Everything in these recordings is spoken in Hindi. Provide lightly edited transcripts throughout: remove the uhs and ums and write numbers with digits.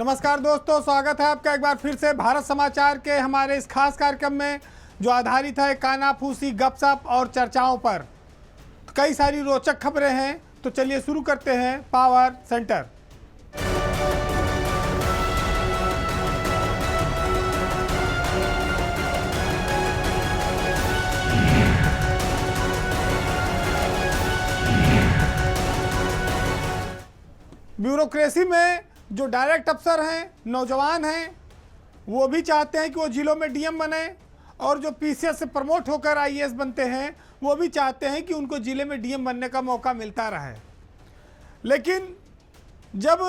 नमस्कार दोस्तों, स्वागत है आपका एक बार फिर से भारत समाचार के हमारे इस खास कार्यक्रम में जो आधारित है कानाफूसी, गपशप और चर्चाओं पर। तो कई सारी रोचक खबरें हैं, तो चलिए शुरू करते हैं पावर सेंटर। ब्यूरोक्रेसी में जो डायरेक्ट अफसर हैं, नौजवान हैं, वो भी चाहते हैं कि वो जिलों में डीएम बने, और जो पीसीएस से प्रमोट होकर आईएएस बनते हैं वो भी चाहते हैं कि उनको जिले में डीएम बनने का मौका मिलता रहे। लेकिन जब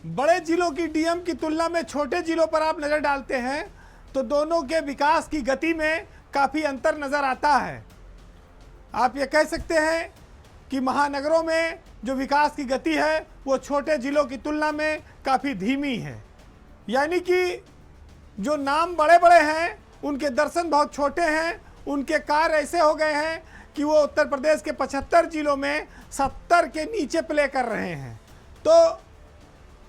बड़े जिलों की डीएम की तुलना में छोटे जिलों पर आप नज़र डालते हैं तो दोनों के विकास की गति में काफ़ी अंतर नज़र आता है। आप ये कह सकते हैं कि महानगरों में जो विकास की गति है वो छोटे जिलों की तुलना में काफ़ी धीमी है। यानी कि जो नाम बड़े बड़े हैं उनके दर्शन बहुत छोटे हैं, उनके कार्य ऐसे हो गए हैं कि वो उत्तर प्रदेश के 75 जिलों में 70 के नीचे प्ले कर रहे हैं। तो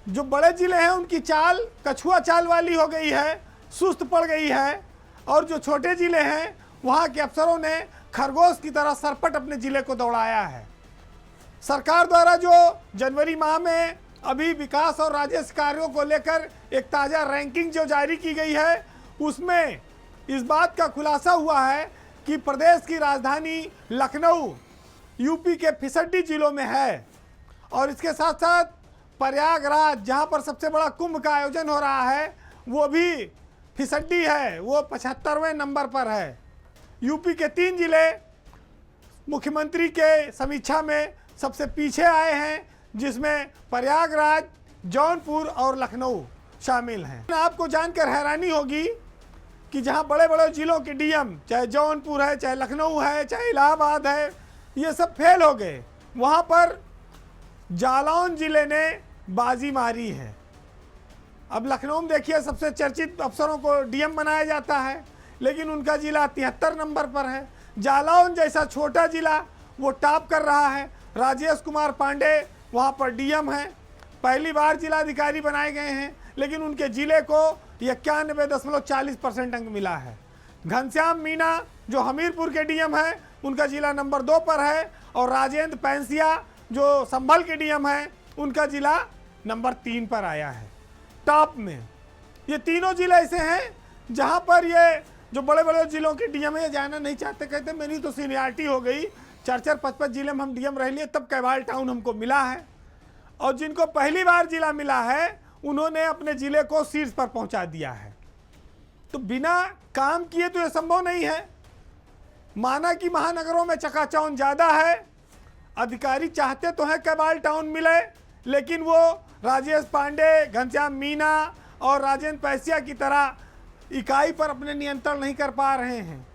जो बड़े जिले हैं उनकी चाल कछुआ चाल वाली हो गई है, सुस्त पड़ गई है, और जो छोटे जिले हैं वहाँ के अफसरों ने खरगोश की तरह सरपट अपने ज़िले को दौड़ाया है। सरकार द्वारा जो जनवरी माह में अभी विकास और राजस्व कार्यों को लेकर एक ताज़ा रैंकिंग जो जारी की गई है उसमें इस बात का खुलासा हुआ है कि प्रदेश की राजधानी लखनऊ यूपी के 65 जिलों में है, और इसके साथ साथ प्रयागराज जहां पर सबसे बड़ा कुंभ का आयोजन हो रहा है वो भी 65 है, वो 75वें नंबर पर है। यूपी के 3 जिले मुख्यमंत्री के समीक्षा में सबसे पीछे आए हैं, जिसमें प्रयागराज, जौनपुर और लखनऊ शामिल हैं। आपको जानकर हैरानी होगी कि जहां बड़े बड़े जिलों के डीएम, चाहे जौनपुर है, चाहे लखनऊ है, चाहे इलाहाबाद है, ये सब फेल हो गए। वहां पर जालौन जिले ने बाजी मारी है। अब लखनऊ में देखिए सबसे चर्चित अफसरों को डीएम बनाया जाता है, लेकिन उनका जिला 73 नंबर पर है। जालौन जैसा छोटा जिला वो टॉप कर रहा है। राजेश कुमार पांडे वहाँ पर डीएम हैं, पहली बार जिलाधिकारी बनाए गए हैं, लेकिन उनके ज़िले को 91.40% अंक मिला है। घनश्याम मीना जो हमीरपुर के डीएम हैं उनका ज़िला नंबर 2 पर है, और राजेंद्र पैंसिया जो संभल के डीएम हैं उनका ज़िला नंबर 3 पर आया है टॉप में। ये तीनों ज़िले ऐसे हैं जहाँ पर ये जो बड़े बड़े ज़िलों के डीएम है ये जाना नहीं चाहते, कहते मेरी तो सीनियरिटी हो गई, 4-5 जिले में हम डीएम रह लिए तब कैवाल टाउन हमको मिला है। और जिनको पहली बार जिला मिला है उन्होंने अपने ज़िले को शीर्ष पर पहुंचा दिया है। तो बिना काम किए तो ये संभव नहीं है। माना कि महानगरों में चकाचौंध ज़्यादा है, अधिकारी चाहते तो हैं कैवाल टाउन मिले, लेकिन वो राजेश पांडे, घनश्याम मीना और राजेंद्र पैसिया की तरह इकाई पर अपने नियंत्रण नहीं कर पा रहे हैं,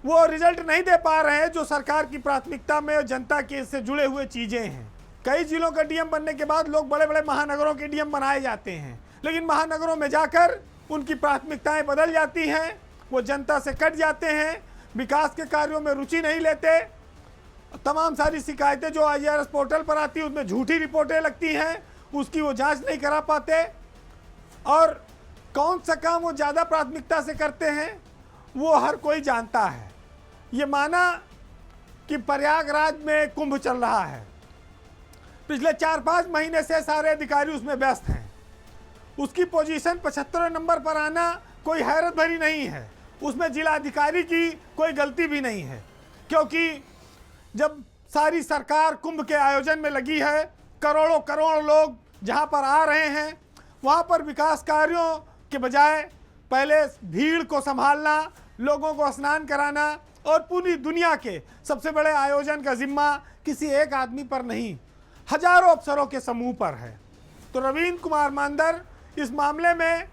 वो रिजल्ट नहीं दे पा रहे हैं जो सरकार की प्राथमिकता में और जनता के इससे जुड़े हुए चीज़ें हैं। कई जिलों का डीएम बनने के बाद लोग बड़े बड़े महानगरों के डीएम बनाए जाते हैं, लेकिन महानगरों में जाकर उनकी प्राथमिकताएं बदल जाती हैं, वो जनता से कट जाते हैं, विकास के कार्यों में रुचि नहीं लेते। तमाम सारी शिकायतें जो IRS पोर्टल पर आती हैं उसमें झूठी रिपोर्टें लगती हैं, उसकी वो जाँच नहीं करा पाते, और कौन सा काम वो ज़्यादा प्राथमिकता से करते हैं वो हर कोई जानता है। ये माना कि प्रयागराज में कुंभ चल रहा है, पिछले 4-5 महीने से सारे अधिकारी उसमें व्यस्त हैं, उसकी पोजीशन 75 नंबर पर आना कोई हैरत भरी नहीं है, उसमें जिलाधिकारी की कोई गलती भी नहीं है, क्योंकि जब सारी सरकार कुंभ के आयोजन में लगी है, करोड़ों करोड़ लोग जहाँ पर आ रहे हैं, वहाँ पर विकास कार्यों के बजाय पहले भीड़ को संभालना, लोगों को स्नान कराना, और पूरी दुनिया के सबसे बड़े आयोजन का जिम्मा किसी एक आदमी पर नहीं, हजारों अफसरों के समूह पर है। तो रवींद्र कुमार मांदर इस मामले में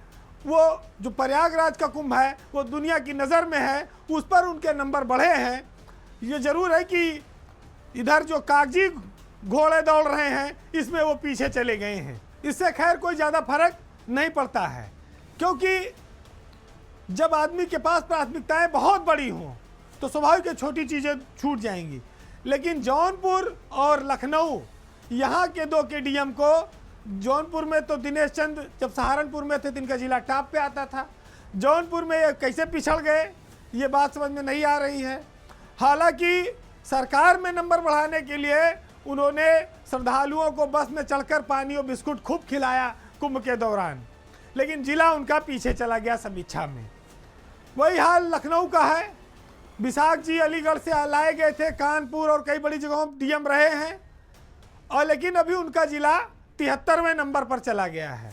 वो जो प्रयागराज का कुंभ है वो दुनिया की नज़र में है, उस पर उनके नंबर बढ़े हैं। ये ज़रूर है कि इधर जो कागजी घोड़े दौड़ रहे हैं इसमें वो पीछे चले गए हैं। इससे खैर कोई ज़्यादा फर्क नहीं पड़ता है, क्योंकि जब आदमी के पास प्राथमिकताएं बहुत बड़ी हों तो स्वाभाविक है छोटी चीज़ें छूट जाएंगी। लेकिन जौनपुर और लखनऊ यहाँ के 2 के डीएम को जौनपुर में तो दिनेश चंद जब सहारनपुर में थे तो इनका जिला टॉप पे आता था। जौनपुर में ये कैसे पिछड़ गए, ये बात समझ में नहीं आ रही है। हालांकि सरकार में नंबर बढ़ाने के लिए उन्होंने श्रद्धालुओं को बस में चढ़कर पानी और बिस्कुट खूब खिलाया कुंभ के दौरान, लेकिन जिला उनका पीछे चला गया समीक्षा में। वही हाल लखनऊ का है। विशाख जी अलीगढ़ से लाए गए थे, कानपुर और कई बड़ी जगहों डीएम रहे हैं, और लेकिन अभी उनका जिला 73वें नंबर पर चला गया है।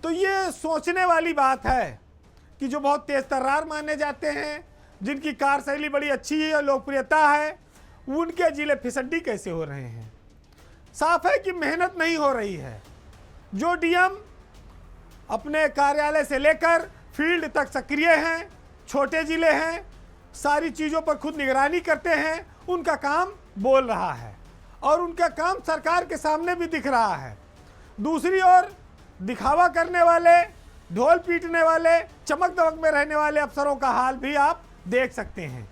तो ये सोचने वाली बात है कि जो बहुत तेज तर्रार माने जाते हैं, जिनकी कार्यशैली बड़ी अच्छी है, लोकप्रियता है, उनके जिले फिसड्डी कैसे हो रहे हैं। साफ है कि मेहनत नहीं हो रही है। जो डीएम अपने कार्यालय से लेकर फील्ड तक सक्रिय हैं, छोटे जिले हैं, सारी चीज़ों पर खुद निगरानी करते हैं, उनका काम बोल रहा है और उनका काम सरकार के सामने भी दिख रहा है। दूसरी ओर दिखावा करने वाले, ढोल पीटने वाले, चमक दमक में रहने वाले अफसरों का हाल भी आप देख सकते हैं।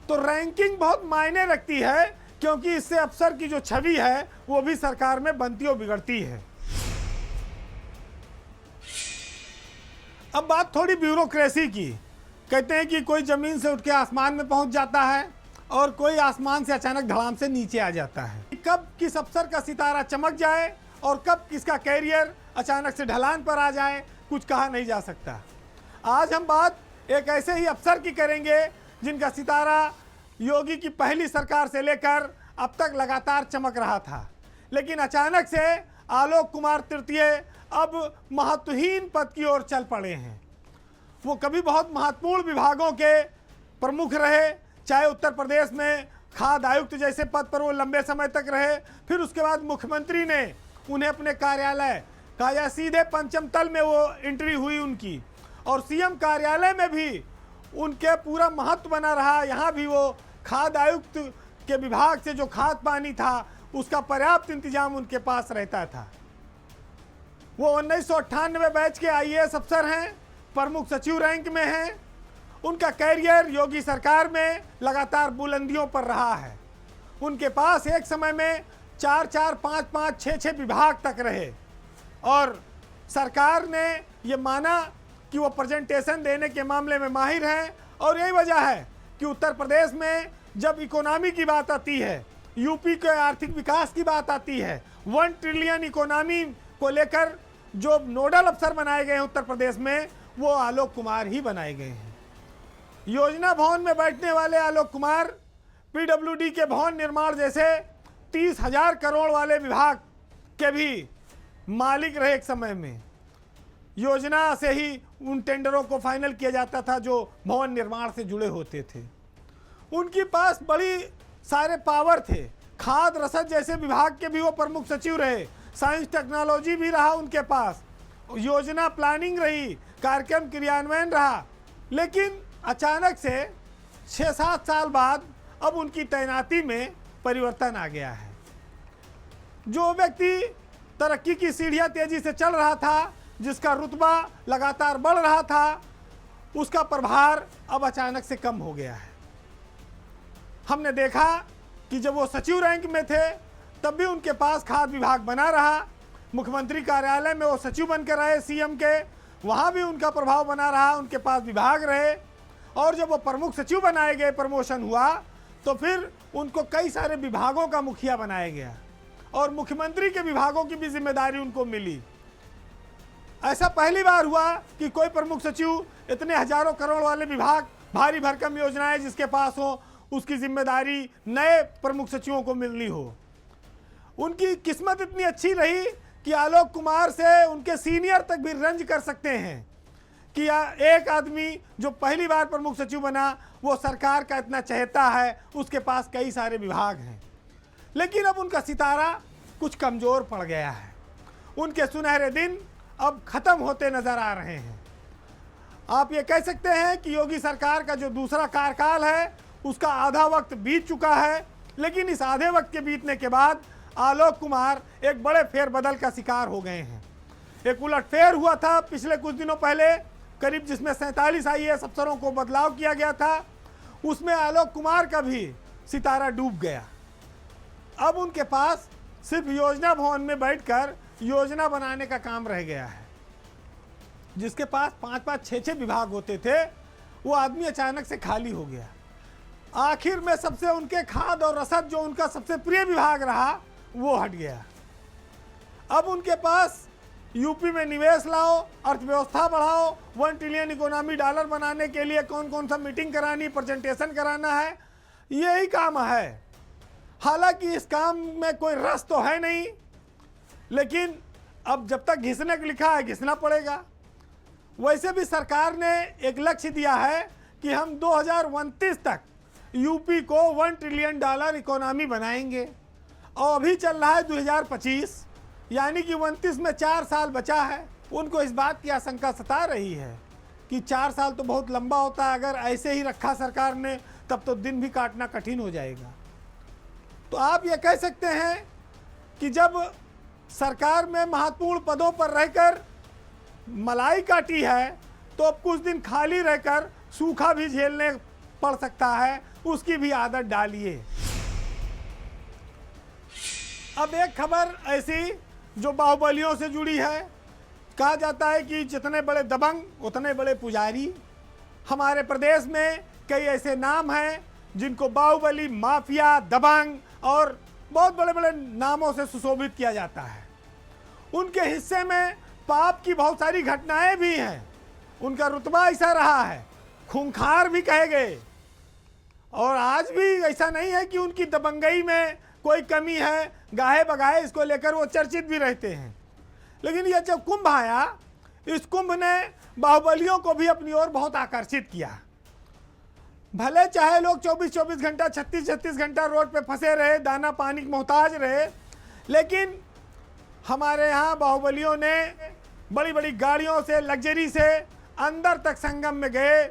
तो रैंकिंग बहुत मायने रखती है, क्योंकि इससे अफसर की जो छवि है वो भी सरकार में बनती और बिगड़ती है। अब बात थोड़ी ब्यूरोक्रेसी की। कहते हैं कि कोई ज़मीन से उठ के आसमान में पहुंच जाता है और कोई आसमान से अचानक धड़ाम से नीचे आ जाता है। कब किस अफसर का सितारा चमक जाए और कब किसका कैरियर अचानक से ढलान पर आ जाए, कुछ कहा नहीं जा सकता। आज हम बात एक ऐसे ही अफसर की करेंगे जिनका सितारा योगी की पहली सरकार से लेकर अब तक लगातार चमक रहा था, लेकिन अचानक से आलोक कुमार तृतीय अब महत्वहीन पद की ओर चल पड़े हैं। वो कभी बहुत महत्वपूर्ण विभागों के प्रमुख रहे, चाहे उत्तर प्रदेश में खाद्य आयुक्त जैसे पद पर वो लंबे समय तक रहे, फिर उसके बाद मुख्यमंत्री ने उन्हें अपने कार्यालय का या सीधे पंचम तल में वो एंट्री हुई उनकी, और सीएम कार्यालय में भी उनके पूरा महत्व बना रहा। यहाँ भी वो खाद्य आयुक्त के विभाग से जो खाद पानी था उसका पर्याप्त इंतजाम उनके पास रहता था। वो 1998 बैच के आईएएस अफसर हैं, प्रमुख सचिव रैंक में हैं। उनका कैरियर योगी सरकार में लगातार बुलंदियों पर रहा है। उनके पास एक समय में 4-4, 5-5, 6-6 विभाग तक रहे, और सरकार ने ये माना कि वो प्रेजेंटेशन देने के मामले में माहिर हैं। और यही वजह है कि उत्तर प्रदेश में जब इकोनॉमी की बात आती है, यूपी के आर्थिक विकास की बात आती है, 1 ट्रिलियन इकोनॉमी को लेकर जो नोडल अफसर बनाए गए हैं उत्तर प्रदेश में, वो आलोक कुमार ही बनाए गए हैं। योजना भवन में बैठने वाले आलोक कुमार पीडब्ल्यूडी के भवन निर्माण जैसे 30,000 करोड़ वाले विभाग के भी मालिक रहे एक समय में। योजना से ही उन टेंडरों को फाइनल किया जाता था जो भवन निर्माण से जुड़े होते थे। उनके पास बड़ी सारे पावर थे। खाद्य रसद जैसे विभाग के भी वो प्रमुख सचिव रहे, साइंस टेक्नोलॉजी भी रहा उनके पास, योजना प्लानिंग रही, कार्यक्रम क्रियान्वयन रहा। लेकिन अचानक से 6-7 साल बाद अब उनकी तैनाती में परिवर्तन आ गया है। जो व्यक्ति तरक्की की सीढ़ियां तेजी से चल रहा था, जिसका रुतबा लगातार बढ़ रहा था, उसका प्रभार अब अचानक से कम हो गया है। हमने देखा कि जब वो सचिव रैंक में थे तब भी उनके पास खाद्य विभाग बना रहा, मुख्यमंत्री कार्यालय में वो सचिव बनकर रहे सीएम के, वहाँ भी उनका प्रभाव बना रहा, उनके पास विभाग रहे। और जब वो प्रमुख सचिव बनाए गए, प्रमोशन हुआ, तो फिर उनको कई सारे विभागों का मुखिया बनाया गया और मुख्यमंत्री के विभागों की भी जिम्मेदारी उनको मिली। ऐसा पहली बार हुआ कि कोई प्रमुख सचिव इतने हजारों करोड़ वाले विभाग, भारी भरकम योजनाएं जिसके पास हो, उसकी जिम्मेदारी नए प्रमुख सचिवों को मिलनी हो। उनकी किस्मत इतनी अच्छी रही कि आलोक कुमार से उनके सीनियर तक भी रंज कर सकते हैं कि एक आदमी जो पहली बार प्रमुख सचिव बना वो सरकार का इतना चहेता है, उसके पास कई सारे विभाग हैं। लेकिन अब उनका सितारा कुछ कमज़ोर पड़ गया है। उनके सुनहरे दिन अब ख़त्म होते नज़र आ रहे हैं। आप ये कह सकते हैं कि योगी सरकार का जो दूसरा कार्यकाल है उसका आधा वक्त बीत चुका है, लेकिन इस आधे वक्त के बीतने के बाद आलोक कुमार एक बड़े फेरबदल का शिकार हो गए हैं। एक उलटफेर हुआ था पिछले कुछ दिनों पहले करीब, जिसमें 47 आईएएस अफसरों को बदलाव किया गया था, उसमें आलोक कुमार का भी सितारा डूब गया। अब उनके पास सिर्फ योजना भवन में बैठकर योजना बनाने का काम रह गया है। जिसके पास 5-5, 6-6 विभाग होते थे, वो आदमी अचानक से खाली हो गया। आखिर में सबसे उनके खाद और रसद, जो उनका सबसे प्रिय विभाग रहा, वो हट गया। अब उनके पास यूपी में निवेश लाओ, अर्थव्यवस्था बढ़ाओ, 1 ट्रिलियन इकोनॉमी डॉलर बनाने के लिए कौन कौन सा मीटिंग करानी, प्रेजेंटेशन कराना है, यही काम है। हालांकि इस काम में कोई रस तो है नहीं, लेकिन अब जब तक घिसने को लिखा है घिसना पड़ेगा। वैसे भी सरकार ने एक लक्ष्य दिया है कि हम 2029 तक यूपी को 1 ट्रिलियन डॉलर इकोनॉमी बनाएंगे, और अभी चल रहा है 2025, यानी कि 29 में 4 साल बचा है। उनको इस बात की आशंका सता रही है कि 4 साल तो बहुत लंबा होता है, अगर ऐसे ही रखा सरकार ने तब तो दिन भी काटना कठिन हो जाएगा। तो आप ये कह सकते हैं कि जब सरकार में महत्वपूर्ण पदों पर रहकर मलाई काटी है, तो अब कुछ दिन खाली रहकर सूखा भी झेलने पड़ सकता है, उसकी भी आदत डालिए। अब एक खबर ऐसी जो बाहुबलियों से जुड़ी है। कहा जाता है कि जितने बड़े दबंग उतने बड़े पुजारी। हमारे प्रदेश में कई ऐसे नाम हैं जिनको बाहुबली, माफिया, दबंग और बहुत बड़े बड़े नामों से सुशोभित किया जाता है। उनके हिस्से में पाप की बहुत सारी घटनाएं भी हैं। उनका रुतबा ऐसा रहा है, खूंखार भी कहे गए। और आज भी ऐसा नहीं है कि उनकी दबंगई में कोई कमी है, गाहे बगाहे इसको लेकर वो चर्चित भी रहते हैं। लेकिन यह जब कुंभ आया, इस कुंभ ने बाहुबलियों को भी अपनी ओर बहुत आकर्षित किया। भले चाहे लोग 24-24 घंटा, 36-36 घंटा रोड पे फंसे रहे, दाना पानी के मोहताज रहे, लेकिन हमारे यहाँ बाहुबलियों ने बड़ी बड़ी गाड़ियों से, लग्जरी से अंदर तक संगम में गए,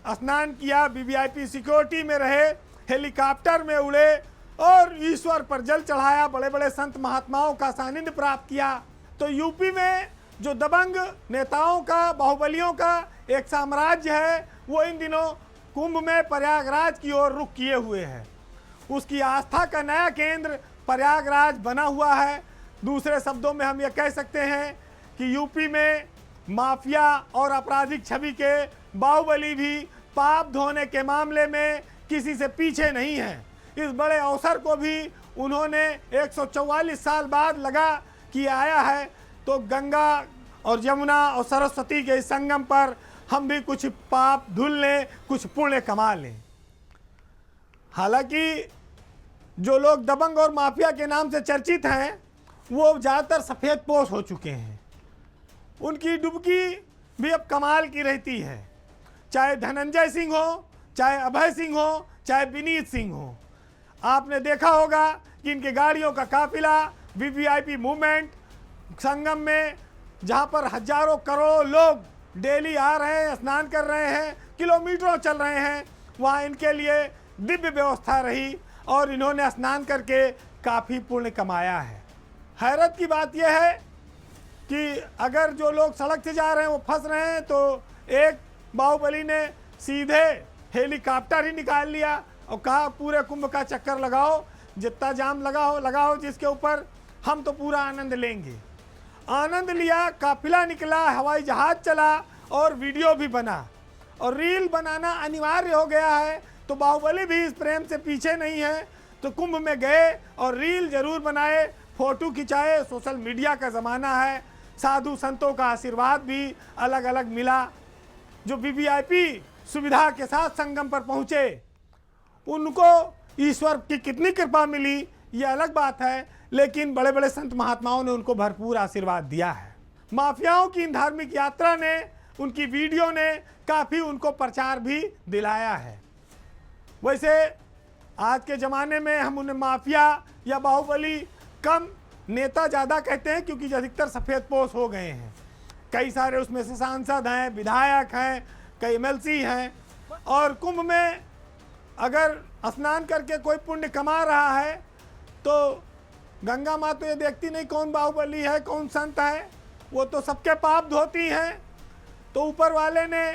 स्नान किया, वीवीआईपी सिक्योरिटी में रहे, हेलीकॉप्टर में उड़े और ईश्वर पर जल चढ़ाया, बड़े बड़े संत महात्माओं का सानिध्य प्राप्त किया। तो यूपी में जो दबंग नेताओं का, बाहुबलियों का एक साम्राज्य है, वो इन दिनों कुंभ में प्रयागराज की ओर रुख किए हुए है। उसकी आस्था का नया केंद्र प्रयागराज बना हुआ है। दूसरे शब्दों में हम ये कह सकते हैं कि यूपी में माफिया और आपराधिक छवि के बाहुबली भी पाप धोने के मामले में किसी से पीछे नहीं है। इस बड़े अवसर को भी उन्होंने 144 साल बाद लगा कि आया है, तो गंगा और यमुना और सरस्वती के इस संगम पर हम भी कुछ पाप धुल लें, कुछ पुण्य कमा लें। हालांकि जो लोग दबंग और माफिया के नाम से चर्चित हैं, वो ज़्यादातर सफ़ेद पोश हो चुके हैं। उनकी डुबकी भी अब कमाल की रहती है, चाहे धनंजय सिंह हो, चाहे अभय सिंह हो, चाहे विनीत सिंह हो। आपने देखा होगा कि इनके गाड़ियों का काफिला, वीवीआईपी मूवमेंट संगम में, जहां पर हजारों करोड़ों लोग डेली आ रहे हैं, स्नान कर रहे हैं, किलोमीटरों चल रहे हैं, वहां इनके लिए दिव्य व्यवस्था रही और इन्होंने स्नान करके काफ़ी पुण्य कमाया है। हैरत की बात यह है कि अगर जो लोग सड़क से जा रहे हैं वो फंस रहे हैं, तो एक बाहुबली ने सीधे हेलीकॉप्टर ही निकाल लिया और कहा पूरे कुंभ का चक्कर लगाओ, जितना जाम लगाओ जिसके ऊपर, हम तो पूरा आनंद लेंगे। आनंद लिया, काफिला निकला, हवाई जहाज चला और वीडियो भी बना और रील बनाना अनिवार्य हो गया है। तो बाहुबली भी इस प्रेम से पीछे नहीं है, तो कुंभ में गए और रील जरूर बनाए, फोटो खिंचाए। सोशल मीडिया का ज़माना है, साधु संतों का आशीर्वाद भी अलग अलग मिला। जो वीवीआईपी सुविधा के साथ संगम पर पहुँचे, उनको ईश्वर की कितनी कृपा मिली ये अलग बात है, लेकिन बड़े बड़े संत महात्माओं ने उनको भरपूर आशीर्वाद दिया है। माफियाओं की इन धार्मिक यात्रा ने, उनकी वीडियो ने काफ़ी उनको प्रचार भी दिलाया है। वैसे आज के ज़माने में हम उन्हें माफिया या बाहुबली कम, नेता ज़्यादा कहते हैं, क्योंकि अधिकतर सफ़ेद पोश हो गए हैं। कई सारे उसमें से सांसद हैं, विधायक हैं, कई एमएलसी हैं। और कुंभ में अगर स्नान करके कोई पुण्य कमा रहा है, तो गंगा माँ तो ये देखती नहीं कौन बाहुबली है, कौन संत है, वो तो सबके पाप धोती हैं। तो ऊपर वाले ने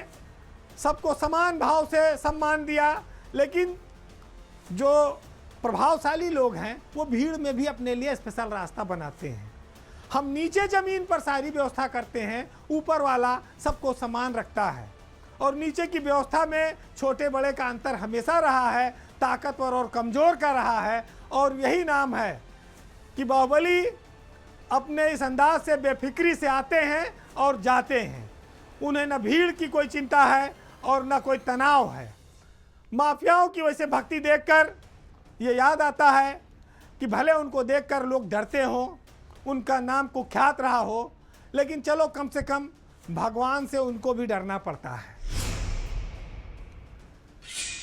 सबको समान भाव से सम्मान दिया। लेकिन जो प्रभावशाली लोग हैं वो भीड़ में भी अपने लिए स्पेशल रास्ता बनाते हैं। हम नीचे ज़मीन पर सारी व्यवस्था करते हैं, ऊपर वाला सबको समान रखता है। और नीचे की व्यवस्था में छोटे बड़े का अंतर हमेशा रहा है, ताकतवर और कमज़ोर का रहा है। और यही नाम है कि बाहुबली अपने इस अंदाज से बेफिक्री से आते हैं और जाते हैं। उन्हें न भीड़ की कोई चिंता है और न कोई तनाव है। माफियाओं की वैसे भक्ति देखकर ये याद आता है कि भले उनको देखकर लोग डरते हों, उनका नाम कुख्यात रहा हो, लेकिन चलो कम से कम भगवान से उनको भी डरना पड़ता है।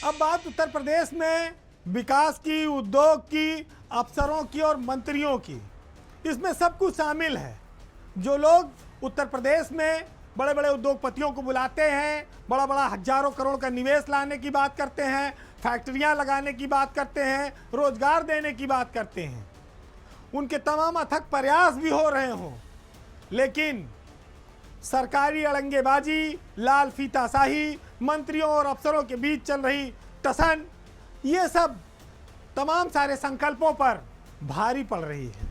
अब बात उत्तर प्रदेश में विकास की, उद्योग की, अफसरों की और मंत्रियों की। इसमें सब कुछ शामिल है। जो लोग उत्तर प्रदेश में बड़े बड़े उद्योगपतियों को बुलाते हैं, बड़ा बड़ा हजारों करोड़ का निवेश लाने की बात करते हैं, फैक्ट्रियां लगाने की बात करते हैं, रोजगार देने की बात करते हैं, उनके तमाम अथक प्रयास भी हो रहे हों, लेकिन सरकारी अड़ंगेबाजी, लाल फीताशाही, मंत्रियों और अफसरों के बीच चल रही टसन, ये सब तमाम सारे संकल्पों पर भारी पड़ रही है।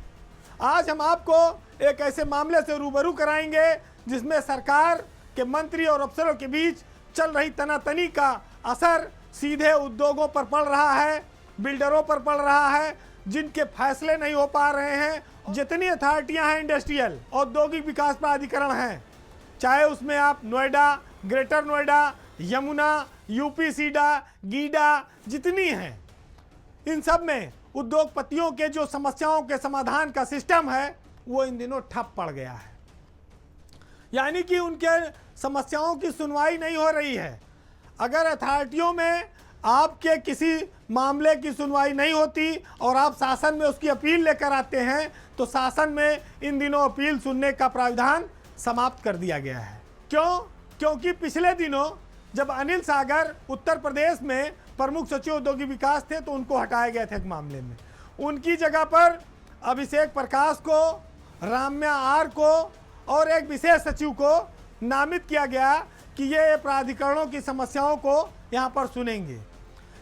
आज हम आपको एक ऐसे मामले से रूबरू कराएंगे जिसमें सरकार के मंत्री और अफसरों के बीच चल रही तनातनी का असर सीधे उद्योगों पर पड़ रहा है, बिल्डरों पर पड़ रहा है, जिनके फैसले नहीं हो पा रहे हैं। जितनी अथॉरिटियां हैं, इंडस्ट्रियल औद्योगिक विकास प्राधिकरण हैं, चाहे उसमें आप नोएडा, ग्रेटर नोएडा, यमुना, यूपी सीडा, गीडा, जितनी हैं, इन सब में उद्योगपतियों के जो समस्याओं के समाधान का सिस्टम है वो इन दिनों ठप पड़ गया है। यानी कि उनके समस्याओं की सुनवाई नहीं हो रही है। अगर अथॉरिटियों में आपके किसी मामले की सुनवाई नहीं होती और आप शासन में उसकी अपील लेकर आते हैं तो शासन में इन दिनों अपील सुनने का प्रावधान समाप्त कर दिया गया है। क्यों? क्योंकि पिछले दिनों जब अनिल सागर उत्तर प्रदेश में प्रमुख सचिव औद्योगिक विकास थे तो उनको हटाए गए थे एक मामले में। उनकी जगह पर अभिषेक प्रकाश को, राम्या आर को और एक विशेष सचिव को नामित किया गया कि ये प्राधिकरणों की समस्याओं को यहाँ पर सुनेंगे।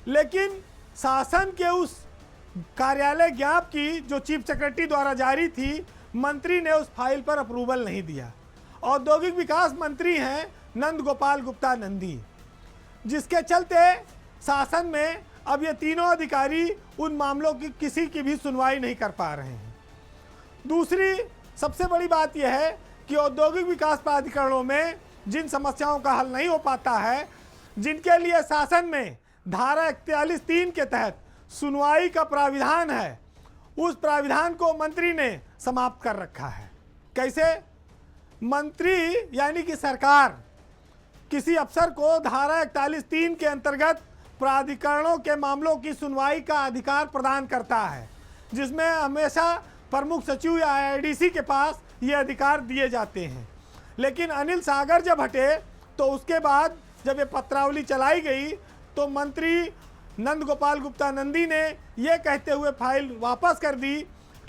लेकिन शासन के उस कार्यालय ज्ञापन की जो चीफ सेक्रेटरी द्वारा जारी थी, मंत्री ने उस फाइल पर अप्रूवल नहीं दिया। औद्योगिक विकास मंत्री हैं नंद गोपाल गुप्ता नंदी, जिसके चलते शासन में अब ये तीनों अधिकारी उन मामलों की किसी की भी सुनवाई नहीं कर पा रहे हैं। दूसरी सबसे बड़ी बात यह है कि औद्योगिक विकास प्राधिकरणों में जिन समस्याओं का हल नहीं हो पाता है, जिनके लिए शासन में धारा 41(3) के तहत सुनवाई का प्राविधान है, उस प्राविधान को मंत्री ने समाप्त कर रखा है। कैसे? मंत्री यानी कि सरकार किसी अफसर को धारा 41(3) के अंतर्गत प्राधिकरणों के मामलों की सुनवाई का अधिकार प्रदान करता है, जिसमें हमेशा प्रमुख सचिव या आईआईडीसी के पास ये अधिकार दिए जाते हैं। लेकिन अनिल सागर जब हटे तो उसके बाद जब ये पत्रावली चलाई गई तो मंत्री नंद गोपाल गुप्ता नंदी ने ये कहते हुए फाइल वापस कर दी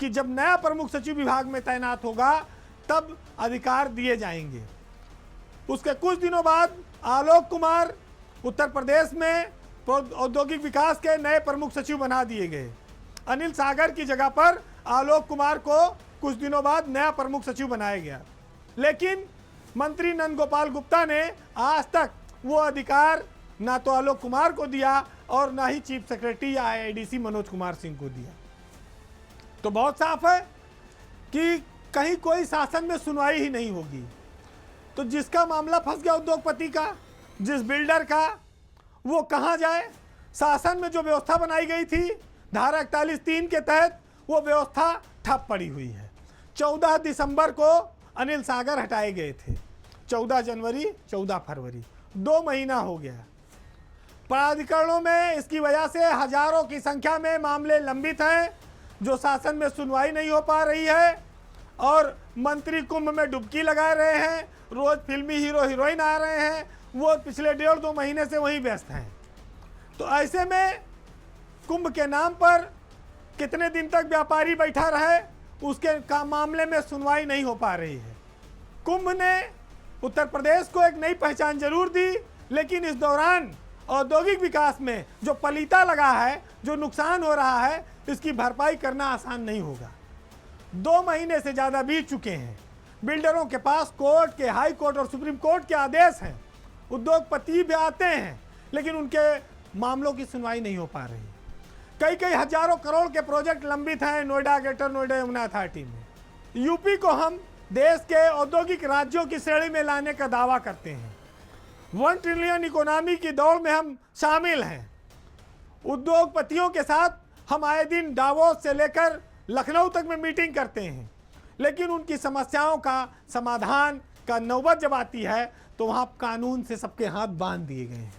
कि जब नया प्रमुख सचिव विभाग में तैनात होगा तब अधिकार दिए जाएंगे। उसके कुछ दिनों बाद आलोक कुमार उत्तर प्रदेश में औद्योगिक विकास के नए प्रमुख सचिव बना दिए गए। अनिल सागर की जगह पर आलोक कुमार को कुछ दिनों बाद नया प्रमुख सचिव बनाया गया। लेकिन मंत्री नंद गोपाल गुप्ता ने आज तक वो अधिकार ना तो आलोक कुमार को दिया और ना ही चीफ सेक्रेटरी या आईआईडीसी मनोज कुमार सिंह को दिया। तो बहुत साफ है कि कहीं कोई शासन में सुनवाई ही नहीं होगी। तो जिसका मामला फंस गया उद्योगपति का, जिस बिल्डर का, वो कहाँ जाए? शासन में जो व्यवस्था बनाई गई थी धारा 41(3) के तहत, वो व्यवस्था ठप पड़ी हुई है। 14 दिसंबर को अनिल सागर हटाए गए थे, 14 जनवरी 14 फरवरी 2 महीना हो गया। प्राधिकरणों में इसकी वजह से हजारों की संख्या में मामले लंबित हैं जो शासन में सुनवाई नहीं हो पा रही है और मंत्री कुंभ में डुबकी लगा रहे हैं। रोज फिल्मी हीरो हीरोइन आ रहे हैं, वो पिछले 1.5-2 महीने से वहीं व्यस्त हैं। तो ऐसे में कुंभ के नाम पर कितने दिन तक व्यापारी बैठा रहे, उसके मामले में सुनवाई नहीं हो पा रही है। कुंभ ने उत्तर प्रदेश को एक नई पहचान जरूर दी, लेकिन इस दौरान औद्योगिक विकास में जो पलीता लगा है जो नुकसान हो रहा है इसकी भरपाई करना आसान नहीं होगा। 2 महीने से ज़्यादा बीत चुके हैं। बिल्डरों के पास कोर्ट के, हाई कोर्ट और सुप्रीम कोर्ट के आदेश हैं। उद्योगपति भी आते हैं लेकिन उनके मामलों की सुनवाई नहीं हो पा रही। कई कई हजारों करोड़ के प्रोजेक्ट लंबित हैं नोएडा, ग्रेटर नोएडा, यमुना अथॉरिटी में। यूपी को हम देश के औद्योगिक राज्यों की श्रेणी में लाने का दावा करते हैं। 1 ट्रिलियन इकोनॉमी की दौड़ में हम शामिल हैं। उद्योगपतियों के साथ हम आए दिन डावोस से लेकर लखनऊ तक में मीटिंग करते हैं, लेकिन उनकी समस्याओं का समाधान का नौबत जब आती है तो वहाँ कानून से सबके हाथ बांध दिए गए हैं,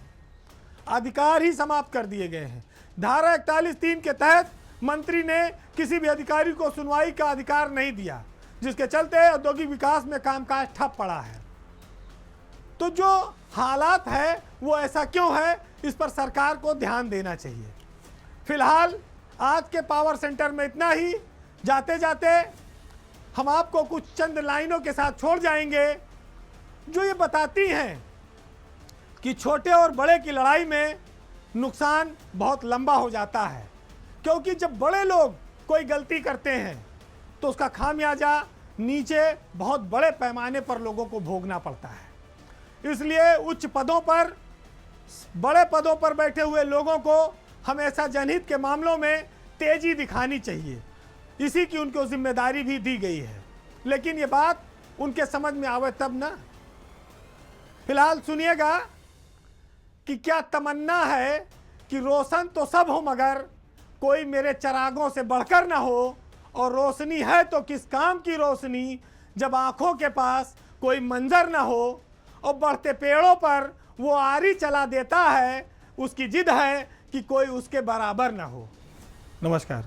अधिकार ही समाप्त कर दिए गए हैं। धारा 41(3) के तहत मंत्री ने किसी भी अधिकारी को सुनवाई का अधिकार नहीं दिया, जिसके चलते औद्योगिक विकास में कामकाज ठप पड़ा है। तो जो हालात है वो ऐसा क्यों है, इस पर सरकार को ध्यान देना चाहिए। फिलहाल आज के पावर सेंटर में इतना ही। जाते जाते हम आपको कुछ चंद लाइनों के साथ छोड़ जाएंगे जो ये बताती हैं कि छोटे और बड़े की लड़ाई में नुकसान बहुत लंबा हो जाता है, क्योंकि जब बड़े लोग कोई गलती करते हैं तो उसका खामियाजा नीचे बहुत बड़े पैमाने पर लोगों को भोगना पड़ता है। इसलिए उच्च पदों पर, बड़े पदों पर बैठे हुए लोगों को हमेशा जनहित के मामलों में तेजी दिखानी चाहिए। इसी की उनको जिम्मेदारी भी दी गई है, लेकिन ये बात उनके समझ में आवे तब ना। फिलहाल सुनिएगा कि क्या तमन्ना है कि रोशन तो सब हो मगर कोई मेरे चिरागों से बढ़कर ना हो, और रोशनी है तो किस काम की रोशनी जब आंखों के पास कोई मंजर ना हो, और बढ़ते पेड़ों पर वो आरी चला देता है, उसकी जिद है कि कोई उसके बराबर ना हो। नमस्कार।